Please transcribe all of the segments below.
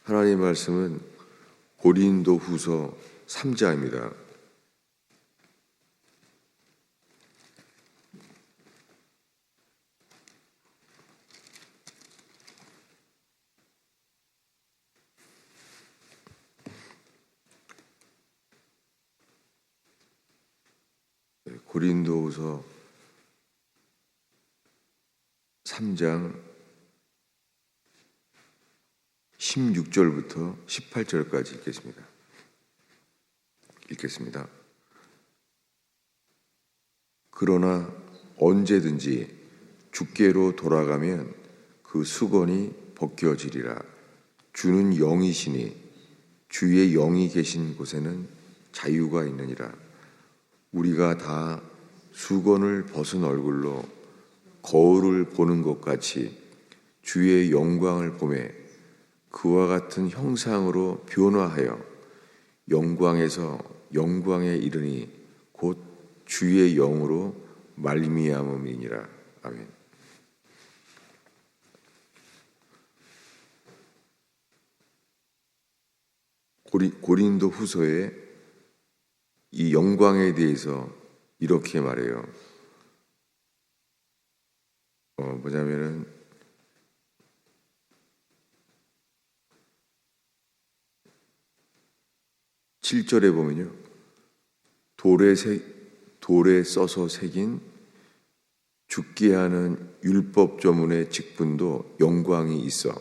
하나님 말씀은 고린도후서 3장입니다. 고린도후서 3장 16절부터 18절까지 읽겠습니다. 그러나 언제든지 주께로 돌아가면 그 수건이 벗겨지리라. 주는 영이시니 주의 영이 계신 곳에는 자유가 있느니라. 우리가 다 수건을 벗은 얼굴로 거울을 보는 것 같이 주의 영광을 보매 그와 같은 형상으로 변화하여 영광에서 영광에 이르니 곧 주의 영으로 말미암음이니라. 아멘. 고린도 후서에 이 영광에 대해서 이렇게 말해요. 뭐냐면은 7절에 보면요, 돌에 써서 새긴 죽게 하는 율법 조문의 직분도 영광이 있어.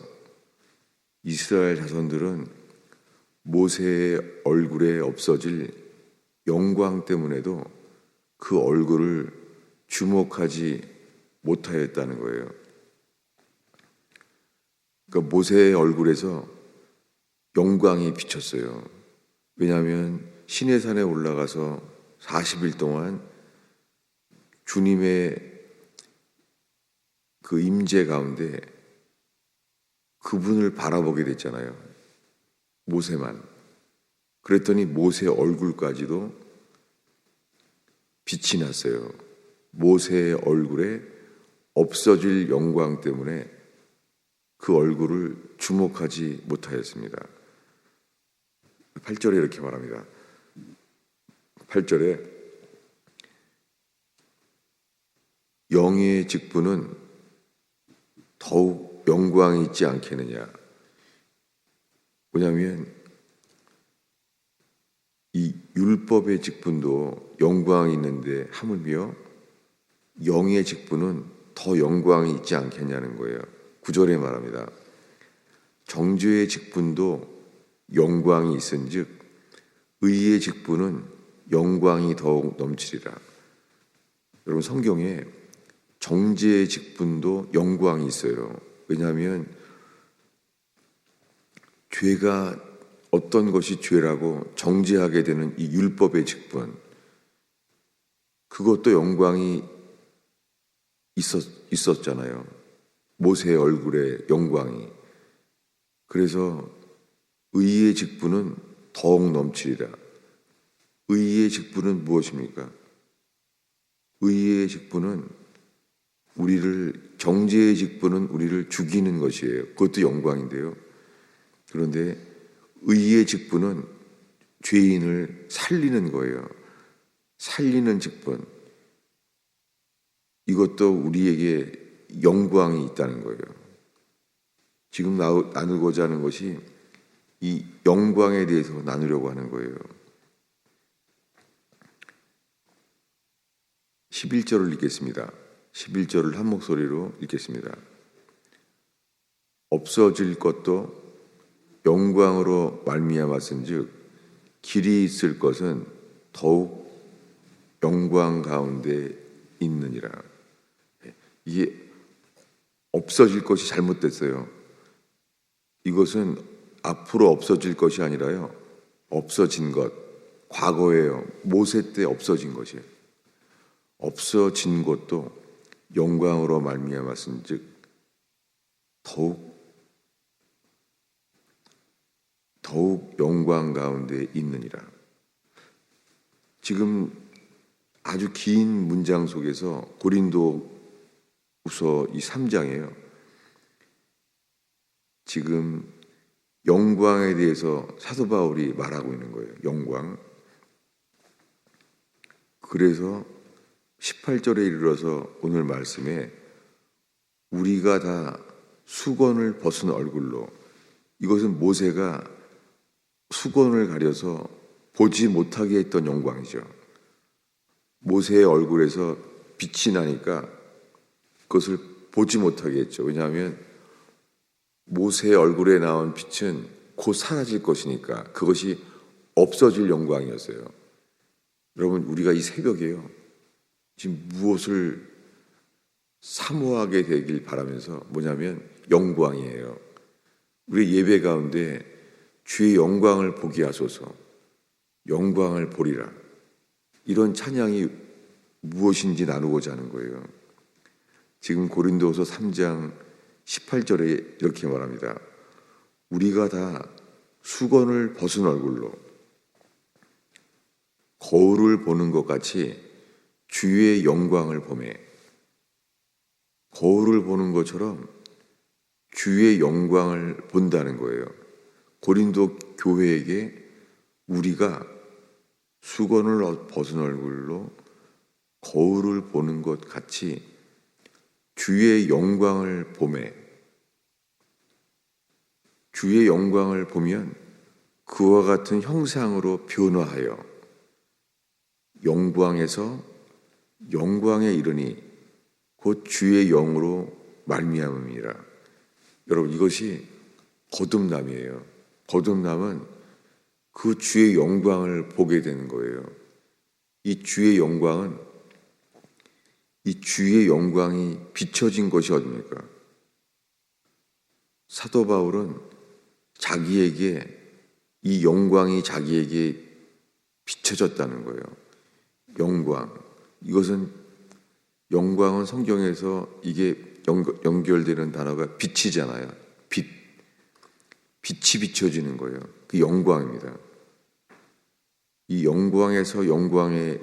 이스라엘 자손들은 모세의 얼굴에 없어질 영광 때문에도 그 얼굴을 주목하지 못하였다는 거예요. 그러니까 모세의 얼굴에서 영광이 비쳤어요. 왜냐하면 시내산에 올라가서 40일 동안 주님의 그 임재 가운데 그분을 바라보게 됐잖아요. 모세만. 그랬더니 모세 얼굴까지도 빛이 났어요. 모세의 얼굴에 없어질 영광 때문에 그 얼굴을 주목하지 못하였습니다. 8절에 이렇게 말합니다. 8절에 영의 직분은 더욱 영광이 있지 않겠느냐. 뭐냐면 이 율법의 직분도 영광이 있는데 하물며 영의 직분은 더 영광이 있지 않겠냐는 거예요. 9절에 말합니다. 정죄의 직분도 영광이 있은즉 의의 직분은 영광이 더욱 넘치리라. 여러분, 성경에 정죄의 직분도 영광이 있어요. 왜냐하면 죄가 어떤 것이 죄라고 정죄하게 되는 이 율법의 직분, 그것도 영광이 있었잖아요. 모세의 얼굴에 영광이. 그래서 의의 직분은 더욱 넘치리라. 의의 직분은 무엇입니까? 의의 직분은 정죄의 직분은 우리를 죽이는 것이에요. 그것도 영광인데요. 그런데 의의 직분은 죄인을 살리는 거예요. 살리는 직분. 이것도 우리에게 영광이 있다는 거예요. 지금 나누고자 하는 것이 이 영광에 대해서 나누려고 하는 거예요. 11절을 읽겠습니다. 11절을 한 목소리로 읽겠습니다. 없어질 것도 영광으로 말미암았은즉 길이 있을 것은 더욱 영광 가운데 있느니라. 이게 없어질 것이 잘못됐어요. 이것은 앞으로 없어질 것이 아니라요, 없어진 것, 과거예요. 모세 때 없어진 것이에요. 없어진 것도 영광으로 말미암았은즉 더욱 영광 가운데 있느니라. 지금 아주 긴 문장 속에서 고린도후서 이 3장이에요. 지금 영광에 대해서 사도 바울이 말하고 있는 거예요. 영광. 그래서 18절에 이르러서 오늘 말씀에 우리가 다 수건을 벗은 얼굴로, 이것은 모세가 수건을 가려서 보지 못하게 했던 영광이죠. 모세의 얼굴에서 빛이 나니까 그것을 보지 못하게 했죠. 왜냐하면 모세의 얼굴에 나온 빛은 곧 사라질 것이니까 그것이 없어질 영광이었어요. 여러분, 우리가 이 새벽에요, 지금 무엇을 사모하게 되길 바라면서, 뭐냐면 영광이에요. 우리 예배 가운데 주의 영광을 보게 하소서, 영광을 보리라, 이런 찬양이 무엇인지 나누고자 하는 거예요. 지금 고린도후서 3장 18절에 이렇게 말합니다. 우리가 다 수건을 벗은 얼굴로 거울을 보는 것 같이 주의 영광을 보매, 거울을 보는 것처럼 주의 영광을 본다는 거예요. 고린도 교회에게 우리가 수건을 벗은 얼굴로 거울을 보는 것 같이 주의 영광을 보매, 주의 영광을 보면 그와 같은 형상으로 변화하여 영광에서 영광에 이르니 곧 주의 영으로 말미암음이라. 여러분, 이것이 거듭남이에요. 거듭남은 그 주의 영광을 보게 되는 거예요. 이 주의 영광은, 이 주의 영광이 비춰진 것이 어딥니까? 사도 바울은 자기에게, 이 영광이 자기에게 비춰졌다는 거예요. 영광. 이것은, 영광은 성경에서 이게 연결되는 단어가 빛이잖아요. 빛. 빛이 비춰지는 거예요. 그 영광입니다. 이 영광에서 영광에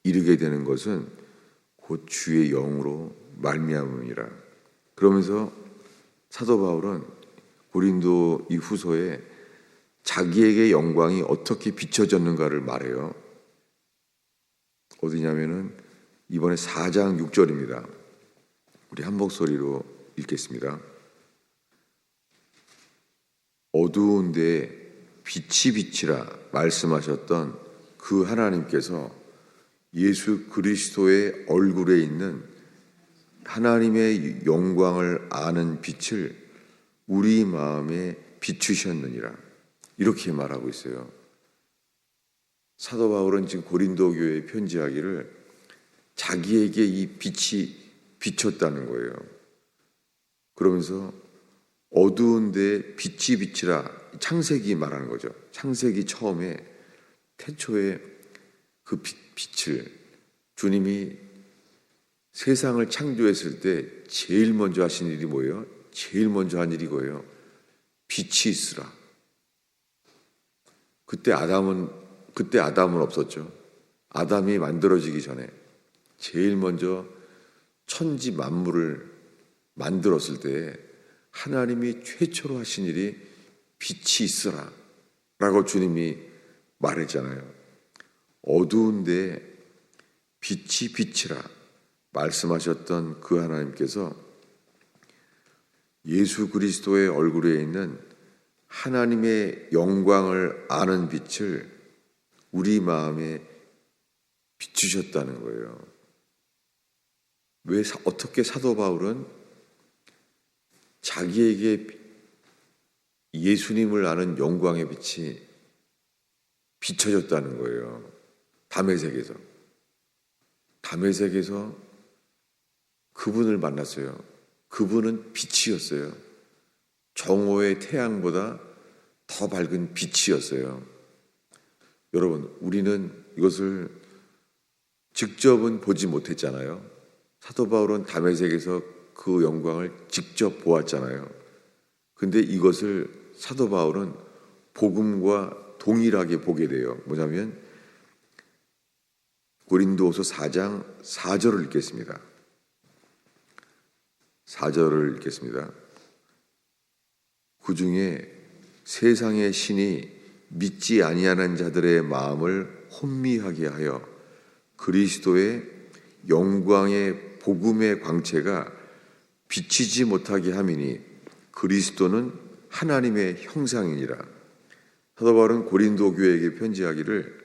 이르게 되는 것은 곧 주의 영으로 말미암음이라. 그러면서 사도 바울은 고린도 이 후서에 자기에게 영광이 어떻게 비춰졌는가를 말해요. 어디냐면은 이번에 4장 6절입니다. 우리 한 목소리로 읽겠습니다. 어두운 데 빛이 비치라 말씀하셨던 그 하나님께서 예수 그리스도의 얼굴에 있는 하나님의 영광을 아는 빛을 우리 마음에 비추셨느니라. 이렇게 말하고 있어요. 사도 바울은 지금 고린도 교회에 편지하기를 자기에게 이 빛이 비쳤다는 거예요. 그러면서 어두운데 빛이 비치라, 창세기 말하는 거죠. 창세기 처음에 태초에 그 빛을, 주님이 세상을 창조했을 때 제일 먼저 하신 일이 뭐예요? 제일 먼저 한 일이 뭐예요? 빛이 있으라. 그때 아담은 없었죠. 아담이 만들어지기 전에 제일 먼저 천지 만물을 만들었을 때 하나님이 최초로 하신 일이 빛이 있으라 라고 주님이 말했잖아요. 어두운데 빛이 비치라 말씀하셨던 그 하나님께서 예수 그리스도의 얼굴에 있는 하나님의 영광을 아는 빛을 우리 마음에 비추셨다는 거예요. 어떻게 사도 바울은 자기에게 예수님을 아는 영광의 빛이 비춰졌다는 거예요. 담에색에서 그분을 만났어요. 그분은 빛이었어요. 정오의 태양보다 더 밝은 빛이었어요. 여러분, 우리는 이것을 직접은 보지 못했잖아요. 사도 바울은 담에색에서 그 영광을 직접 보았잖아요. 근데 이것을 사도 바울은 복음과 동일하게 보게 돼요. 뭐냐면 고린도후서 4장 4절을 읽겠습니다. 4절을 읽겠습니다. 그 중에 세상의 신이 믿지 아니하는 자들의 마음을 혼미하게 하여 그리스도의 영광의 복음의 광채가 비치지 못하게 함이니 그리스도는 하나님의 형상이니라. 사도 바울은 고린도 교회에게 편지하기를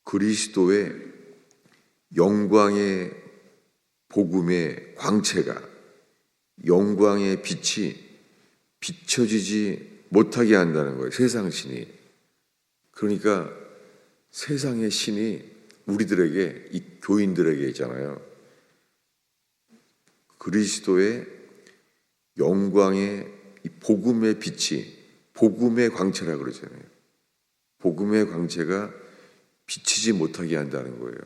그리스도의 영광의 복음의 광채가, 영광의 빛이 비춰지지 못하게 한다는 거예요. 세상 신이. 그러니까 세상의 신이 우리들에게, 이 교인들에게 있잖아요. 그리스도의 영광의 이 복음의 빛이, 복음의 광채라고 그러잖아요. 복음의 광채가 비치지 못하게 한다는 거예요.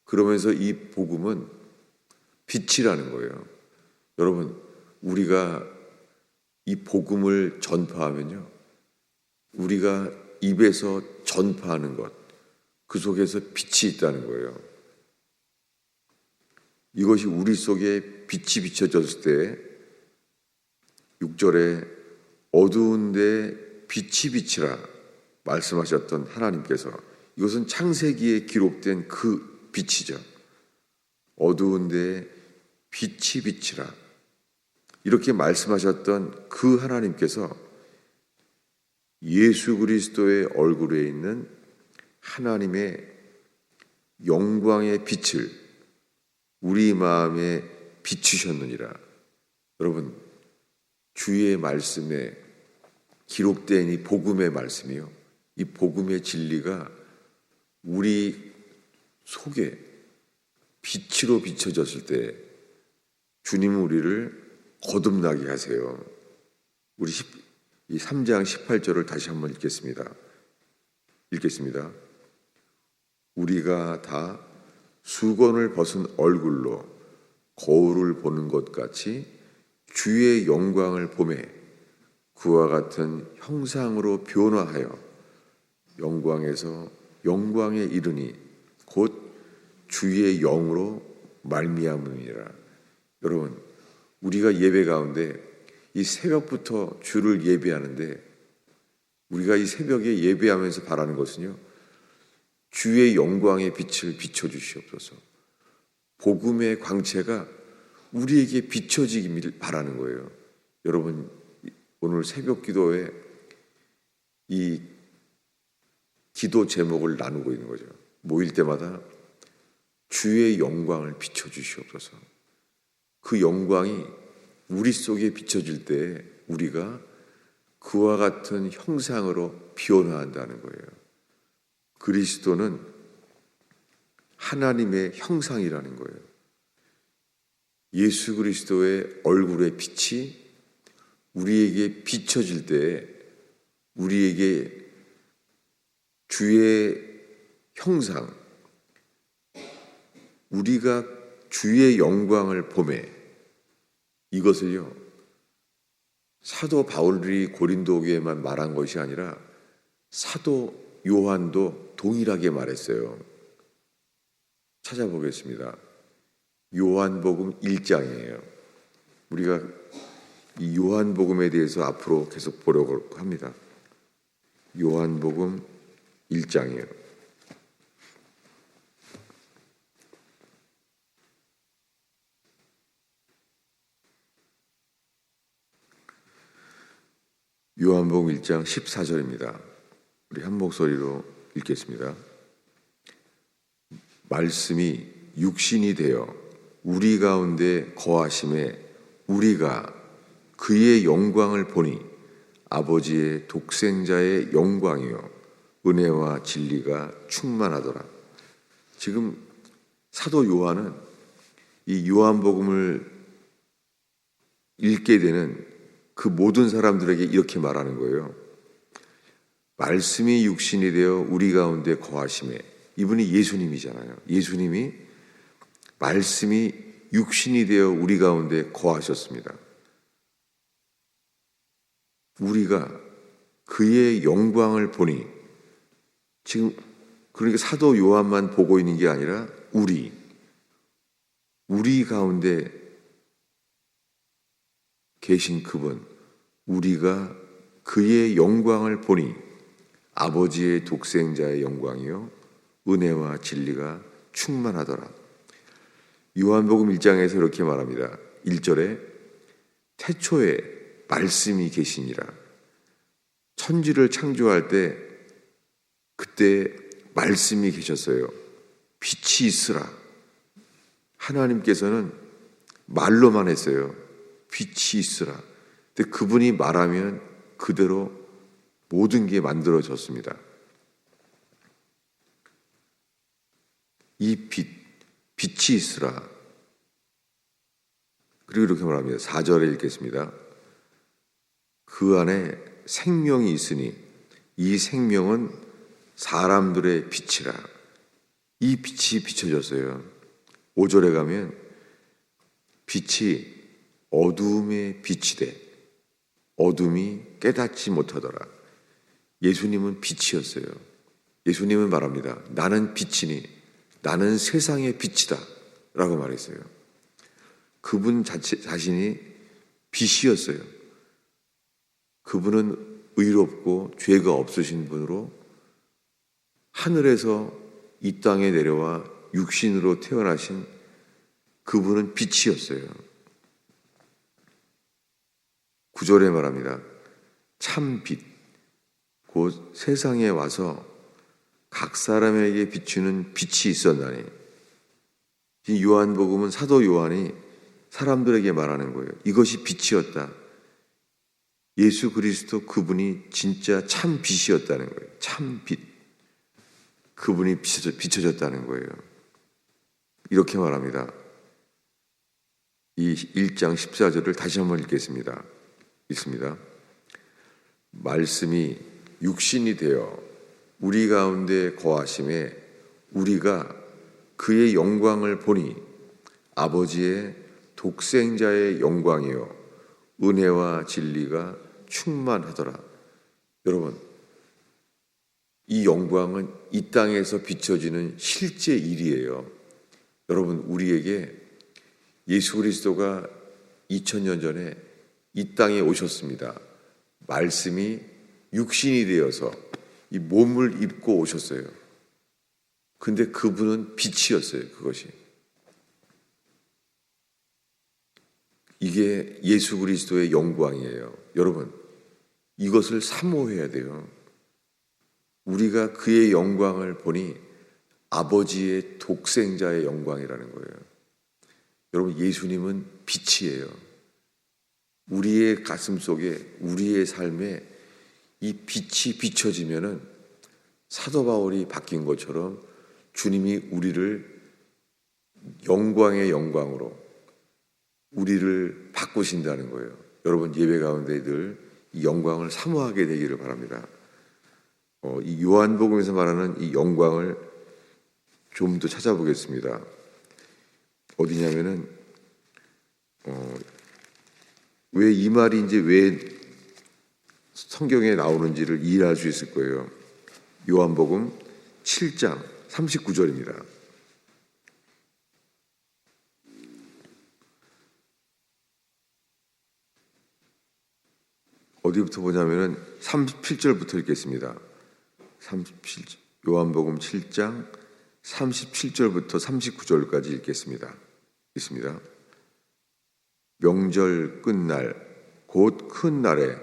그러면서 이 복음은 빛이라는 거예요. 여러분, 우리가 이 복음을 전파하면요, 우리가 입에서 전파하는 것, 그 속에서 빛이 있다는 거예요. 이것이 우리 속에 빛이 비춰졌을 때 6절에 어두운데 빛이 비치라 말씀하셨던 하나님께서, 이것은 창세기에 기록된 그 빛이죠. 어두운데 빛이 비치라 이렇게 말씀하셨던 그 하나님께서 예수 그리스도의 얼굴에 있는 하나님의 영광의 빛을 우리 마음에 비추셨느니라. 여러분, 주의 말씀에 기록된 이 복음의 말씀이요, 이 복음의 진리가 우리 속에 빛으로 비춰졌을 때 주님은 우리를 거듭나게 하세요. 우리 이 3장 18절을 다시 한번 읽겠습니다. 우리가 다 수건을 벗은 얼굴로 거울을 보는 것 같이 주의 영광을 보매 그와 같은 형상으로 변화하여 영광에서 영광에 이르니 곧 주의 영으로 말미암으니라. 여러분, 우리가 예배 가운데 이 새벽부터 주를 예배하는데, 우리가 이 새벽에 예배하면서 바라는 것은요, 주의 영광의 빛을 비춰주시옵소서. 복음의 광채가 우리에게 비춰지기를 바라는 거예요. 여러분, 오늘 새벽 기도에 이 기도 제목을 나누고 있는 거죠. 모일 때마다 주의 영광을 비춰주시옵소서. 그 영광이 우리 속에 비춰질 때 우리가 그와 같은 형상으로 변화한다는 거예요. 그리스도는 하나님의 형상이라는 거예요. 예수 그리스도의 얼굴의 빛이 우리에게 비춰질 때 우리에게 주의 형상, 우리가 주의 영광을 보매, 이것을요, 사도 바울이 고린도 교회만 말한 것이 아니라 사도 요한도 동일하게 말했어요. 찾아보겠습니다. 요한복음 1장이에요. 우리가 이 요한복음에 대해서 앞으로 계속 보려고 합니다. 요한복음 1장이에요. 요한복음 1장 14절입니다. 우리 한 목소리로 읽겠습니다. 말씀이 육신이 되어 우리 가운데 거하심에 우리가 그의 영광을 보니 아버지의 독생자의 영광이요 은혜와 진리가 충만하더라. 지금 사도 요한은 이 요한복음을 읽게 되는 그 모든 사람들에게 이렇게 말하는 거예요. 말씀이 육신이 되어 우리 가운데 거하심에, 이분이 예수님이잖아요. 예수님이 말씀이 육신이 되어 우리 가운데 거하셨습니다. 우리가 그의 영광을 보니, 지금 그러니까 사도 요한만 보고 있는 게 아니라 우리 가운데 계신 그분, 우리가 그의 영광을 보니 아버지의 독생자의 영광이요 은혜와 진리가 충만하더라. 요한복음 1장에서 이렇게 말합니다. 1절에 태초에 말씀이 계시니라. 천지를 창조할 때 그때 말씀이 계셨어요. 빛이 있으라. 하나님께서는 말로만 했어요. 빛이 있으라. 근데 그분이 말하면 그대로 모든 게 만들어졌습니다. 이 빛이 있으라. 그리고 이렇게 말합니다. 4절에 읽겠습니다. 그 안에 생명이 있으니 이 생명은 사람들의 빛이라. 이 빛이 비춰졌어요. 5절에 가면 빛이 어두움의 빛이 돼 어둠이 깨닫지 못하더라. 예수님은 빛이었어요. 예수님은 말합니다. 나는 빛이니 나는 세상의 빛이다 라고 말했어요. 그분 자신이 빛이었어요. 그분은 의롭고 죄가 없으신 분으로 하늘에서 이 땅에 내려와 육신으로 태어나신 그분은 빛이었어요. 9절에 말합니다. 참 빛, 곧 세상에 와서 각 사람에게 비추는 빛이 있었나니. 이 요한복음은 사도 요한이 사람들에게 말하는 거예요. 이것이 빛이었다. 예수 그리스도 그분이 진짜 참 빛이었다는 거예요. 참 빛. 그분이 비춰졌다는 거예요. 이렇게 말합니다. 이 1장 14절을 다시 한번 읽겠습니다. 읽습니다. 말씀이 육신이 되어 우리 가운데 거하심에 우리가 그의 영광을 보니 아버지의 독생자의 영광이요 은혜와 진리가 충만하더라. 여러분, 이 영광은 이 땅에서 비춰지는 실제 일이에요. 여러분, 우리에게 예수 그리스도가 2000년 전에 이 땅에 오셨습니다. 말씀이 육신이 되어서 이 몸을 입고 오셨어요. 근데 그분은 빛이었어요. 그것이. 이게 예수 그리스도의 영광이에요. 여러분, 이것을 사모해야 돼요. 우리가 그의 영광을 보니 아버지의 독생자의 영광이라는 거예요. 여러분, 예수님은 빛이에요. 우리의 가슴 속에, 우리의 삶에 이 빛이 비춰지면은 사도 바울이 바뀐 것처럼 주님이 우리를 영광의 영광으로 우리를 바꾸신다는 거예요. 여러분, 예배 가운데 늘 이 영광을 사모하게 되기를 바랍니다. 이 요한복음에서 말하는 이 영광을 좀 더 찾아보겠습니다. 어디냐면은 왜 이 말이 이제 왜 성경에 나오는지를 이해할 수 있을 거예요. 요한복음 7장 39절입니다. 어디부터 보냐면은 37절부터 읽겠습니다. 37절, 요한복음 7장 37절부터 39절까지 읽겠습니다. 읽습니다. 명절 끝날 곧 큰 날에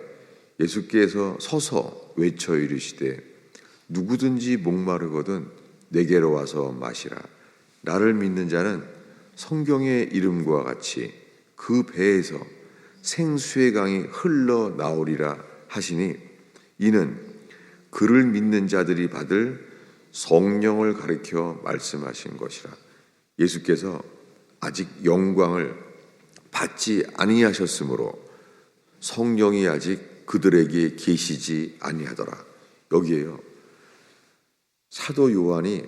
예수께서 서서 외쳐 이르시되 누구든지 목마르거든 내게로 와서 마시라. 나를 믿는 자는 성경의 이름과 같이 그 배에서 생수의 강이 흘러나오리라 하시니 이는 그를 믿는 자들이 받을 성령을 가리켜 말씀하신 것이라. 예수께서 아직 영광을 받지 아니하셨으므로 성령이 아직 그들에게 계시지 아니하더라. 여기에요. 사도 요한이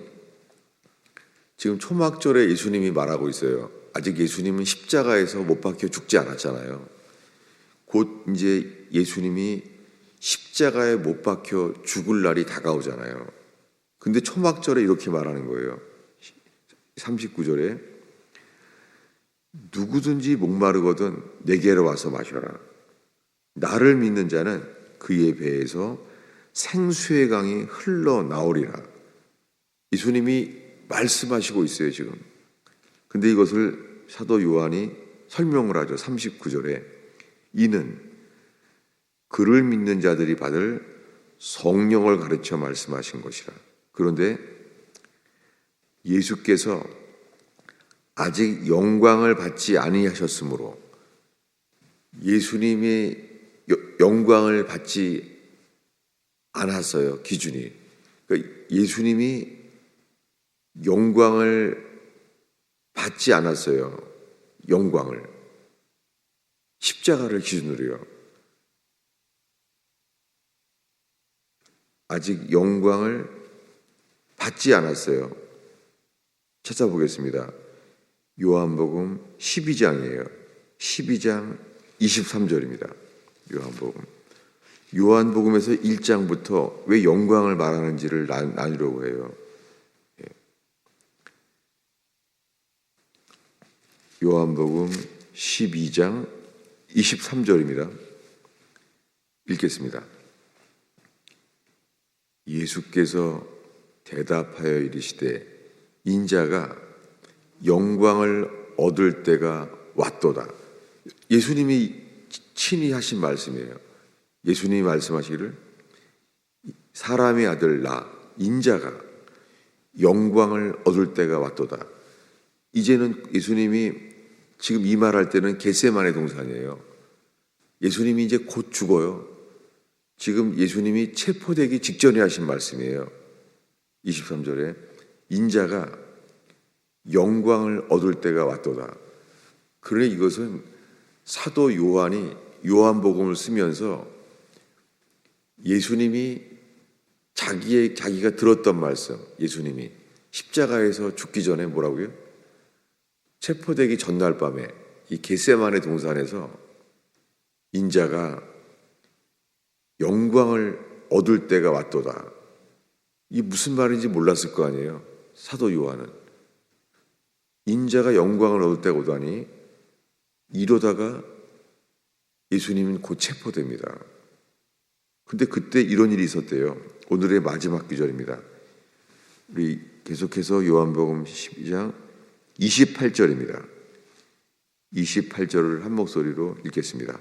지금 초막절에 예수님이 말하고 있어요. 아직 예수님은 십자가에서 못 박혀 죽지 않았잖아요. 곧 이제 예수님이 십자가에 못 박혀 죽을 날이 다가오잖아요. 근데 초막절에 이렇게 말하는 거예요. 39절에 누구든지 목마르거든 내게로 와서 마셔라. 나를 믿는 자는 그의 배에서 생수의 강이 흘러나오리라. 예수님이 말씀하시고 있어요, 지금. 근데 이것을 사도 요한이 설명을 하죠. 39절에 이는 그를 믿는 자들이 받을 성령을 가르쳐 말씀하신 것이라. 그런데 예수께서 아직 영광을 받지 아니하셨으므로 예수님의 영광을 받지 않았어요. 기준이. 그러니까 예수님이 영광을 받지 않았어요. 영광을. 십자가를 기준으로요. 아직 영광을 받지 않았어요. 찾아보겠습니다. 요한복음 12장이에요. 12장 23절입니다. 요한복음에서 1장부터 왜 영광을 말하는지를 나누려고 해요. 요한복음 12장 23절입니다. 읽겠습니다. 예수께서 대답하여 이르시되 인자가 영광을 얻을 때가 왔도다. 예수님이 친히 하신 말씀이에요. 예수님이 말씀하시기를 사람의 아들 나 인자가 영광을 얻을 때가 왔도다. 이제는 예수님이 지금 이 말할 때는 겟세마네 동산이에요. 예수님이 이제 곧 죽어요. 지금 예수님이 체포되기 직전에 하신 말씀이에요. 23절에 인자가 영광을 얻을 때가 왔도다. 그러니 이것은 사도 요한이 요한복음을 쓰면서 예수님이 자기가 들었던 말씀, 예수님이 십자가에서 죽기 전에 뭐라고요? 체포되기 전날 밤에 이 겟세마네 동산에서 인자가 영광을 얻을 때가 왔도다. 이게 무슨 말인지 몰랐을 거 아니에요. 사도 요한은 인자가 영광을 얻을 때가 오다니 이러다가 예수님은 곧 체포됩니다. 근데 그때 이런 일이 있었대요. 오늘의 마지막 구절입니다. 우리 계속해서 요한복음 12장 28절입니다. 28절을 한 목소리로 읽겠습니다.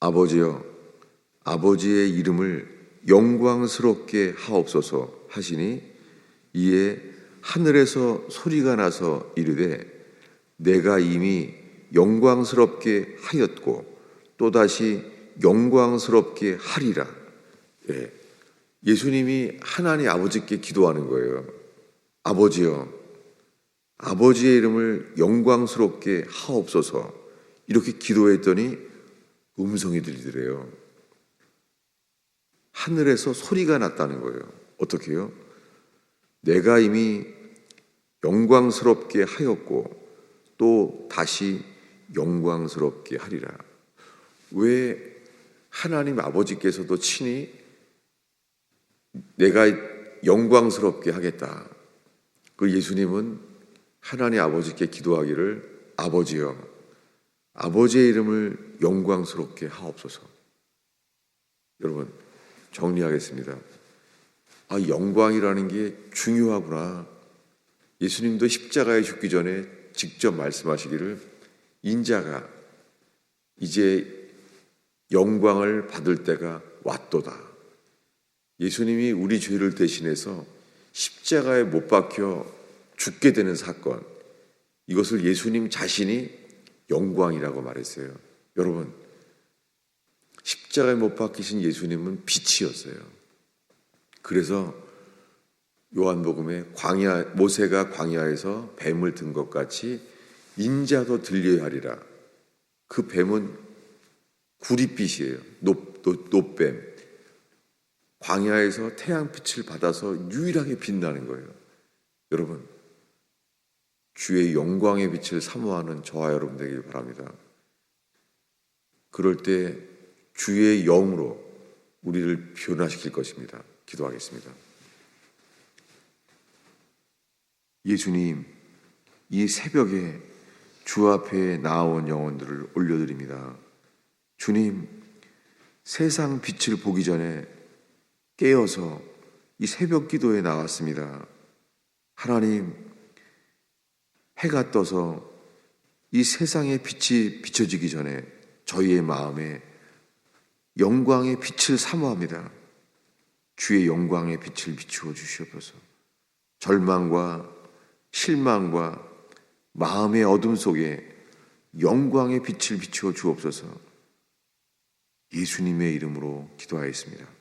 아버지여, 아버지의 이름을 영광스럽게 하옵소서 하시니 이에 하늘에서 소리가 나서 이르되 내가 이미 영광스럽게 하였고 또다시 영광스럽게 하리라. 예. 예수님이 하나님 아버지께 기도하는 거예요. 아버지여, 아버지의 이름을 영광스럽게 하옵소서. 이렇게 기도했더니 음성이 들리더래요. 하늘에서 소리가 났다는 거예요. 어떻게 해요? 내가 이미 영광스럽게 하였고 또 다시 영광스럽게 하리라. 왜 하나님 아버지께서도 친히 내가 영광스럽게 하겠다. 그 예수님은 하나님 아버지께 기도하기를 아버지여, 아버지의 이름을 영광스럽게 하옵소서. 여러분 정리하겠습니다. 영광이라는 게 중요하구나. 예수님도 십자가에 죽기 전에 직접 말씀하시기를 인자가 이제 영광을 받을 때가 왔도다. 예수님이 우리 죄를 대신해서 십자가에 못 박혀 죽게 되는 사건, 이것을 예수님 자신이 영광이라고 말했어요. 여러분, 십자가에 못 박히신 예수님은 빛이었어요. 그래서 요한복음에 모세가 광야에서 뱀을 든 것 같이 인자도 들려야 하리라. 그 뱀은 구릿빛이에요. 노뱀. 광야에서 태양빛을 받아서 유일하게 빛나는 거예요. 여러분, 주의 영광의 빛을 사모하는 저와 여러분 되길 바랍니다. 그럴 때 주의 영으로 우리를 변화시킬 것입니다. 기도하겠습니다. 예수님, 이 새벽에 주 앞에 나아온 영혼들을 올려드립니다. 주님, 세상 빛을 보기 전에 깨어서 이 새벽 기도에 나왔습니다. 하나님, 해가 떠서 이 세상의 빛이 비춰지기 전에 저희의 마음에 영광의 빛을 사모합니다. 주의 영광의 빛을 비추어 주시옵소서. 절망과 실망과 마음의 어둠 속에 영광의 빛을 비추어 주옵소서. 예수님의 이름으로 기도하였습니다.